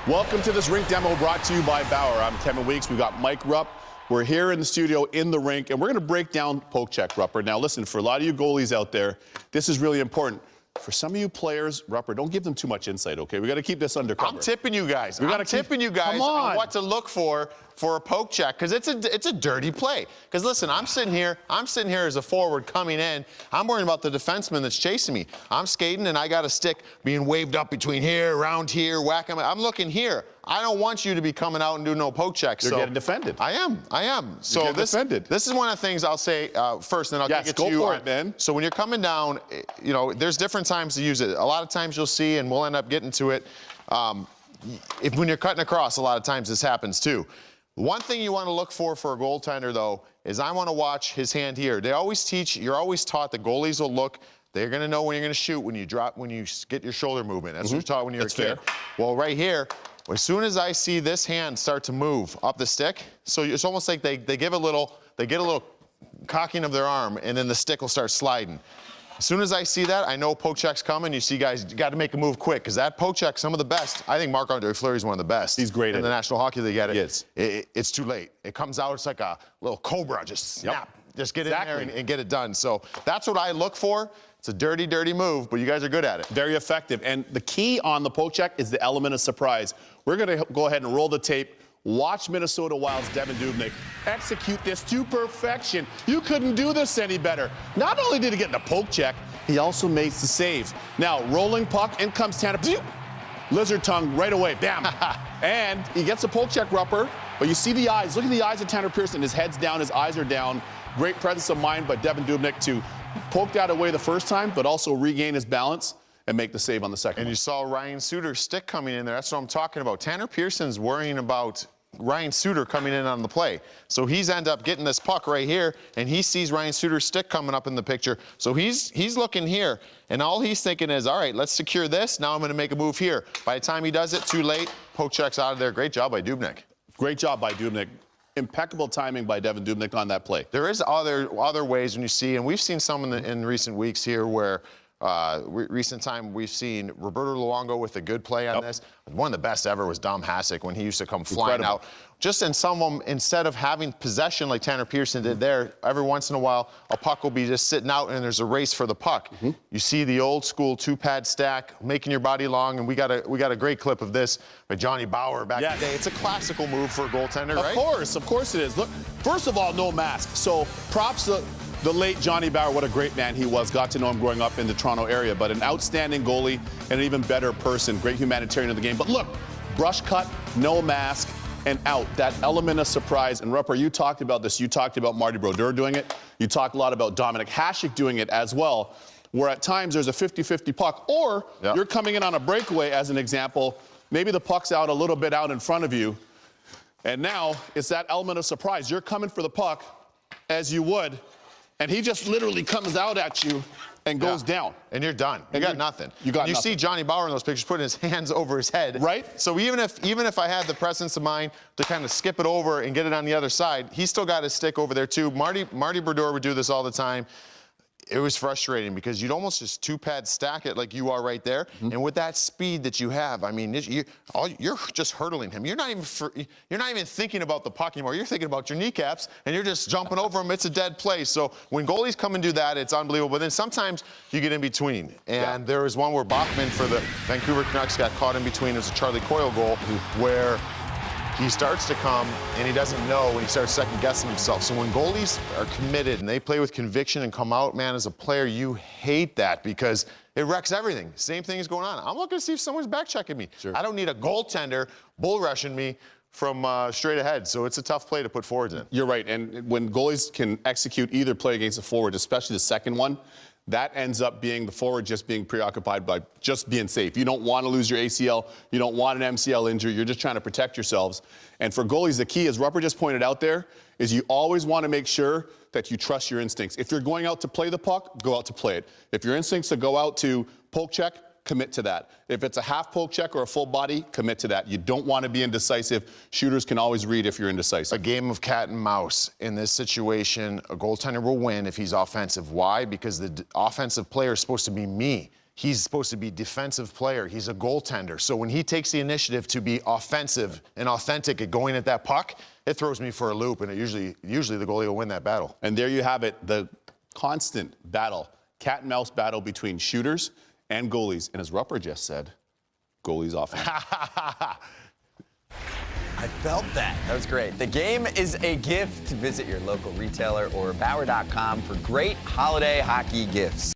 Welcome to this rink demo brought to you by Bauer. I'm Kevin Weeks. We've got Mike Rupp. We're here in the studio in the rink, and we're going to break down poke check, Rupper. Now, listen, for a lot of you goalies out there, this is really important. For some of you players, Rupper, don't give them too much insight, okay? We got to keep this undercover. I'm tipping you guys. I'm tipping you guys on what to look for a poke check, because it's a dirty play. Because listen, I'm sitting here as a forward coming in. I'm worrying about the defenseman that's chasing me. I'm skating and I got a stick being waved up between here, around here, whacking. I'm looking here. I don't want you to be coming out and do no poke checks. You're getting defended. I am. So this is one of the things I'll say first, and then I'll get to you. Go for it, man. So when you're coming down, you know, there's different times to use it. A lot of times you'll see, and we'll end up getting to it, when you're cutting across, a lot of times this happens too. One thing you want to look for a goaltender, though, is I want to watch his hand here. They always teach, you're always taught that goalies will look, they're going to know when you're going to shoot, when you drop, when you get your shoulder movement. That's what you're taught when you're a kid. Fair. Well, right here, as soon as I see this hand start to move up the stick, so it's almost like they get a little cocking of their arm, and then the stick will start sliding. As soon as I see that, I know poke check's coming. You see, guys, you got to make a move quick, because that poke check, some of the best. I think Marc-Andre Fleury is one of the best. He's great in the National Hockey League at it. It's too late. It comes out, it's like a little cobra, just snap. Just get in there and get it done. So that's what I look for. It's a dirty, dirty move, but you guys are good at it. Very effective. And the key on the poke check is the element of surprise. We're going to go ahead and roll the tape. Watch Minnesota Wild's Devan Dubnyk execute this to perfection. You couldn't do this any better. Not only did he get the poke check, he also makes the save. Now, rolling puck, in comes Tanner. Lizard tongue right away, bam. And he gets a poke check, Rupper, but you see the eyes. Look at the eyes of Tanner Pearson. His head's down, his eyes are down. Great presence of mind by Devan Dubnyk to poke that away the first time, but also regain his balance and make the save on the second one. You saw Ryan Suter's stick coming in there. That's what I'm talking about. Tanner Pearson's worrying about Ryan Suter coming in on the play. So he's end up getting this puck right here, and he sees Ryan Suter's stick coming up in the picture. So he's looking here, and all he's thinking is, all right, let's secure this. Now I'm going to make a move here. By the time he does it, too late. Poke check's out of there. Great job by Dubnyk. Great job by Dubnyk. Impeccable timing by Devan Dubnyk on that play. There is other ways when you see, and we've seen some in recent weeks here where recent time we've seen Roberto Luongo with a good play on this. One of the best ever was Dom Hasek when he used to come flying out. Just in some of them, instead of having possession like Tanner Pearson did there, every once in a while a puck will be just sitting out and there's a race for the puck. You see the old school two-pad stack, making your body long, and we got a great clip of this by Johnny Bauer back in the day. It's a classical move for a goaltender, right? Of course it is. Look, first of all, no mask. So props to the late Johnny Bauer. What a great man he was. Got to know him growing up in the Toronto area, but an outstanding goalie and an even better person. Great humanitarian of the game. But look, brush cut, no mask, and out. That element of surprise. And Rupper, you talked about this. You talked about Marty Brodeur doing it. You talked a lot about Dominik Hasek doing it as well, where at times there's a 50-50 puck, or you're coming in on a breakaway, as an example. Maybe the puck's out a little bit out in front of you, and now it's that element of surprise. You're coming for the puck as you would, and he just literally comes out at you and goes down. And you're done. You got nothing. You see Johnny Bauer in those pictures putting his hands over his head. Right. So even if I had the presence of mind to kind of skip it over and get it on the other side, he still got his stick over there too. Marty Brodeur would do this all the time. It was frustrating because you'd almost just two-pad stack it like you are right there. And with that speed that you have, I mean, you're just hurdling him. You're not even thinking about the puck anymore. You're thinking about your kneecaps, and you're just jumping over him. It's a dead play. So when goalies come and do that, it's unbelievable. But then sometimes you get in between. And there was one where Bachman for the Vancouver Canucks got caught in between. It was a Charlie Coyle goal where he starts to come, and he doesn't know when he starts second-guessing himself. So when goalies are committed and they play with conviction and come out, man, as a player, you hate that because it wrecks everything. Same thing is going on. I'm looking to see if someone's back-checking me. I don't need a goaltender bull-rushing me from straight ahead. So it's a tough play to put forwards in. You're right. And when goalies can execute either play against a forward, especially the second one, that ends up being the forward just being preoccupied by just being safe. You don't want to lose your ACL. You don't want an MCL injury. You're just trying to protect yourselves. And for goalies, the key, as Rupper just pointed out there, is you always want to make sure that you trust your instincts. If you're going out to play the puck, go out to play it. If your instincts to go out to poke check, commit to that. If it's a half poke check or a full body, commit to that. You don't want to be indecisive. Shooters can always read if you're indecisive. A game of cat and mouse. In this situation, a goaltender will win if he's offensive. Why? Because the offensive player is supposed to be me. he's supposed to be defensive player. He's a goaltender. So when he takes the initiative to be offensive and authentic at going at that puck, it throws me for a loop, and it usually the goalie will win that battle. And there you have it, the constant battle, cat and mouse battle between shooters and goalies. And as Rupper just said, goalies offense. I felt that. That was great. The game is a gift. Visit your local retailer or Bauer.com for great holiday hockey gifts.